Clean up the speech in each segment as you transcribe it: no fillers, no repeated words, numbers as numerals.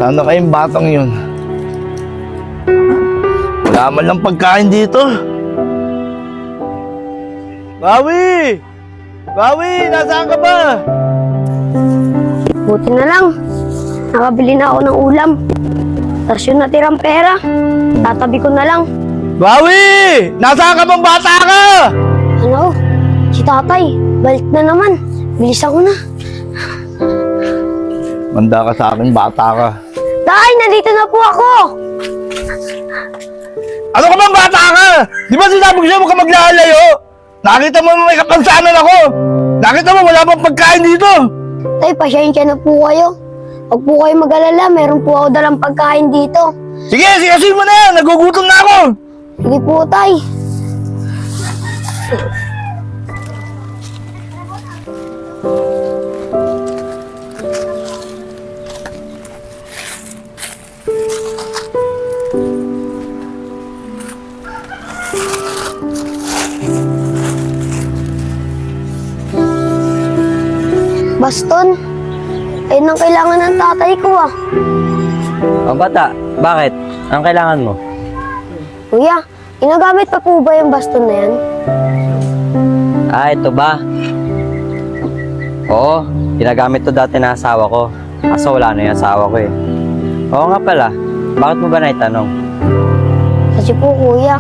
Sana kayong batang yun. Wala man lang pagkain dito. Bawi! Bawi! Nasaan ka ba? Buti na lang. Nakabili na ako ng ulam. Tapos yung natirang pera, tatabi ko na lang. Bawi! Nasaan ka bang bata ka? Ano? Si tatay, balik na naman. Bilisan ko na. Manda ka sa akin, bata ka. Tay, nandito na po ako! Ano ka bang bata ka? Di ba sinabi ko sa'yo huwag ka maglalayo? Nakita mo may kapansanan ako. Nakita mo wala pang pagkain dito. Tay, pasensya na po kayo. Huwag po kayo mag-alala, meron po ako dalang pagkain dito. Sige, sigasin mo na yan. Nagugutom na ako. Sige po, tay. Baston, ayun ang kailangan ng tatay ko ah. O bata, bakit? Ang kailangan mo? Kuya, ginagamit pa po ba yung baston na yan? Ah, ito ba? Oo, ginagamit to dati na asawa ko. Kaso wala na yung asawa ko eh. Oo nga pala, bakit mo ba naitanong? Kasi po kuya,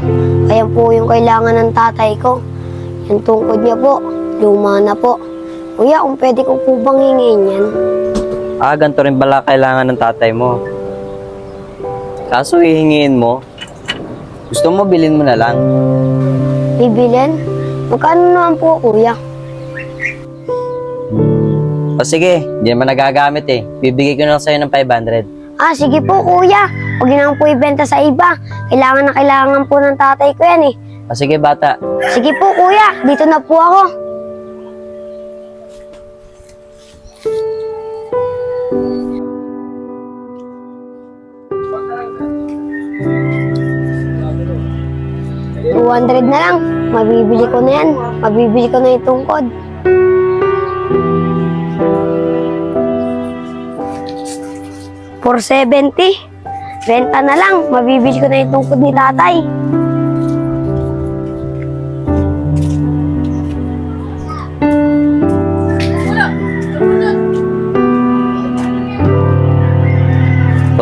ayan po yung kailangan ng tatay ko. Yung tungkod niya po, luma na po. Kuya, kung pwede ko po bang hingin yan? Ah, ganito rin pala kailangan ng tatay mo. Kaso hihingiin mo, gusto mo bilhin mo na lang. Bibilin? Magkano naman po kuya? O sige, hindi naman nagagamit eh. Bibigay ko na lang sa'yo ng 500. Ah, sige po kuya. Huwag niyo naman po ibenta sa iba. Kailangan na kailangan po ng tatay ko yan eh. O sige bata, Sige po kuya, dito na po ako. $200 na lang. Mabibili ko na yan. Mabibili ko na yung tungkod. $470. Renta na lang. Mabibili ko na yung tungkod ni tatay.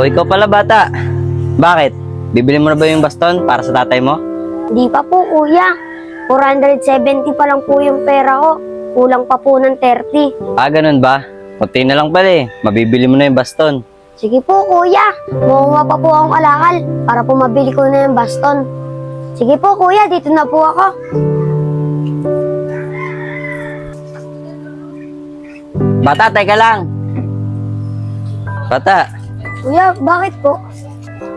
o ikaw pala bata. Bakit? Bibili mo na ba yung baston para sa tatay mo? Hindi pa po kuya. 470 pa lang po yung pera ko. Kulang pa po ng 30. Ah, ganun ba? Kunti na lang pala eh. Mabibili mo na yung baston. Sige po kuya. Mumuha pa po akong alakal para po mabili ko na yung baston. Sige po kuya, dito na po ako. Bata, teka lang. Bata. Kuya, bakit po?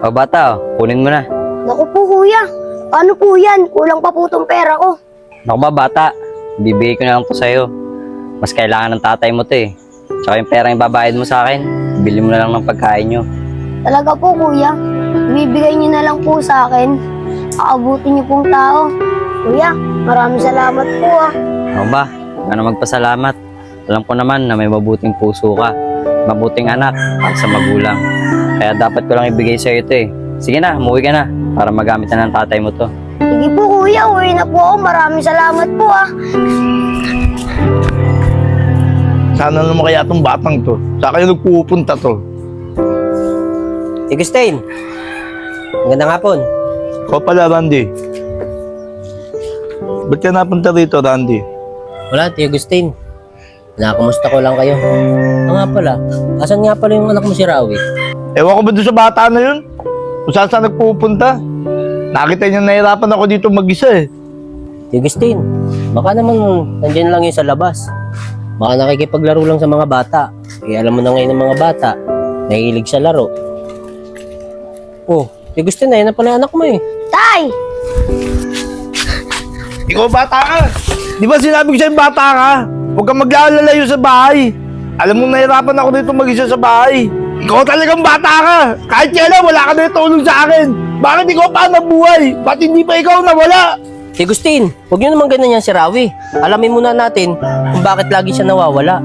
O bata, kunin mo na. Naku po kuya. Paano po yan? Kulang pa po tong pera ko. Naku ba bata, bibigay ko na lang to sa'yo. Mas kailangan ng tatay mo to eh. Tsaka yung pera yung babayad mo sa akin, bili mo na lang ng pagkain nyo. Talaga po kuya. Bibigay niyo na lang po sa akin. Aabutin niyo pong tao. Kuya, maraming salamat po ah. Ako ba? Ano magpasalamat? Alam ko naman na may mabuting puso ka. Mabuting anak para sa magulang. Kaya dapat ko lang ibigay sa'yo ito eh. Sige na, umuwi ka na para magamit na ng tatay mo to. Sige po kuya, uwi na po ako. Maraming salamat po ah. Sana naman kaya itong batang to. Saan kayo nagpupunta to? Agustin, magandang hapon. Ikaw pala, Randy. Ba't ka napunta rito, Randy? Wala, Tio Agustin. Nakakamusta ko lang kayo. Nga pala, asan nga pala yung anak mo si Rawi? Ewan ko ba doon sa bata na yun? Kung saan saan nagpupunta? Nakita niya nahirapan ako dito mag-isa eh. Tio Agustin, baka naman nandiyan lang yun sa labas. Baka nakikipaglaro lang sa mga bata. Eh, alam mo na ngayon ng mga bata, nahilig sa laro. Oh, Tio Agustin, ayun na pala yung anak mo eh. Tay! Ikaw bata ka! Di ba sinabi ko sa'yo bata ka? Huwag kang maglalalayo sa bahay. Alam mo nahirapan ako dito mag-isa sa bahay. Ikaw talagang bata ka! Kahit kailan wala ka na tulong sa akin. Bakit ikaw pa nabuhay? Ba't hindi pa ikaw nawala? Tio Agustin, huwag nyo naman ganyan yan si Rawi. Alamin muna natin kung bakit lagi siya nawawala.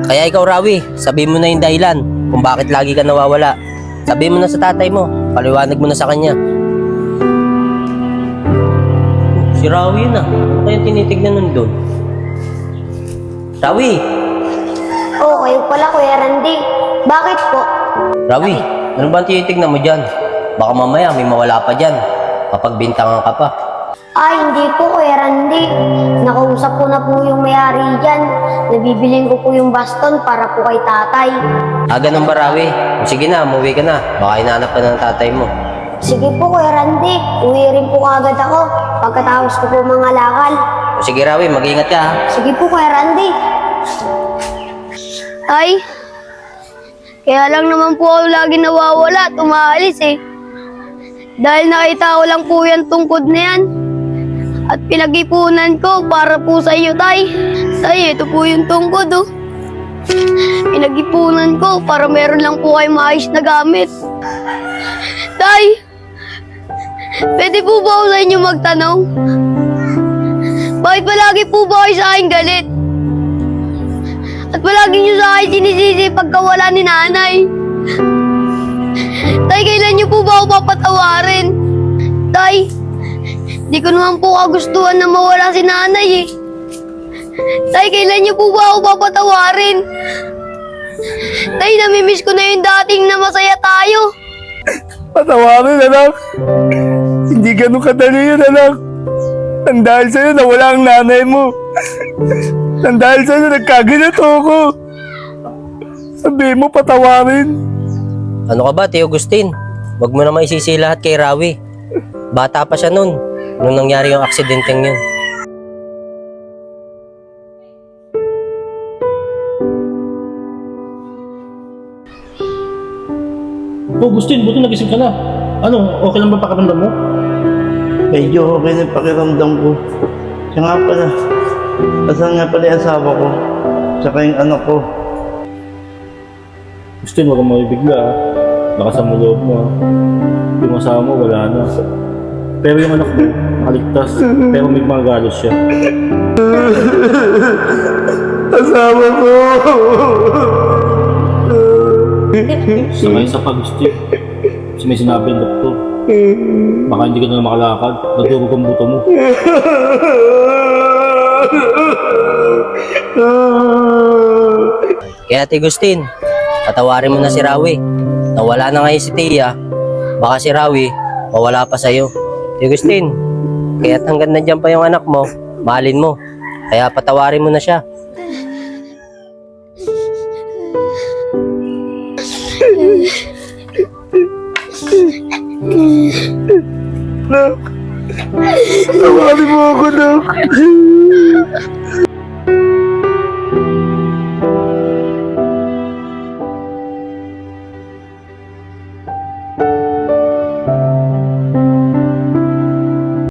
Kaya ikaw Rawi, sabihin mo na yung dahilan kung bakit lagi ka nawawala. Sabihin mo na sa tatay mo, paliwanag mo na sa kanya. Si Rawi na. Ano kayang tinitignan nun doon? Rawi! Oh, kayo pala, Kuya Randy. Bakit po? Rawi, ano ba ang tinitignan mo dyan? Baka mamaya may mawala pa dyan kapag bintangan ka pa. Ay, hindi po, Kuya Randy. Nakausap ko na po yung may-ari dyan. Nabibiling ko po yung baston para po kay tatay. Ganun ba, Rawi? Sige na, umuwi ka na. Baka hinahanap ka na ng tatay mo. Sige po, Kuya Randy. Uwi rin po agad ako pagkatapos ko po mga lakal. Sige, Rawi, mag-ingat ka ha. Sige po, Kuya Randy. Ay, kaya lang naman po ako lagi nawawala at umaalis eh. Dahil nakita ko lang po yan tungkod na yan. At pinag-ipunan ko para po sa iyo, Tay. Tay, ito po yung tungkod, oh. Pinag-ipunan ko para meron lang po kayo maayos na gamit. Tay, pwede po ba ako sa inyo magtanong? Bakit palagi po ba kayo sa akin galit? At palagi niyo sa akin sinisisi pagkawala ni nanay? Tay, kailan niyo po ba ako papatawarin? Tay, di ko naman po kagustuhan na mawala si nanay eh. Tay, kailan niyo po ba ako papatawarin? Tay, namimiss ko na yung dating na masaya tayo. Patawarin, anak. Hindi ganun kadali yun, anak. Nang dahil sa'yo, nawala ang nanay mo. Nang dahil sa'yo, nagkaginato ako. Sabihin mo, patawarin. Ano ka ba, Tio Agustin? Huwag mo na maisisi lahat kay Rawi. Bata pa siya nun, nung nangyari yung aksidenteng yun. Oh, Agustin, buti nagising ka na. Ano, okay lang ba pakiramdam mo? Medyo okay na yung pakiramdam ko. Siya nga pala. Asan nga pala yung asawa ko? Tsaka yung anak ko. Agustin, huwag kang mabibigla ha. Lakas ang loob mo ha. Yung asawa mo, wala na. Pero yung anak mo, nakaligtas. Pero may mga galos siya. Asawa ko! Saka isa pa, Agustin. Kasi may sinabi ng doktor. Baka hindi ka na makalakad. Nadurog ang buto mo. Kaya Tio Agustin, patawarin mo na si Rawi. Nawala na ngayon si Tia. Baka si Rawi, mawala pa sa'yo. Tio Agustin, kaya't hanggang nandiyan pa yung anak mo, mahalin mo. Kaya patawarin mo na siya. Nak! Tawarin mo ako, nak!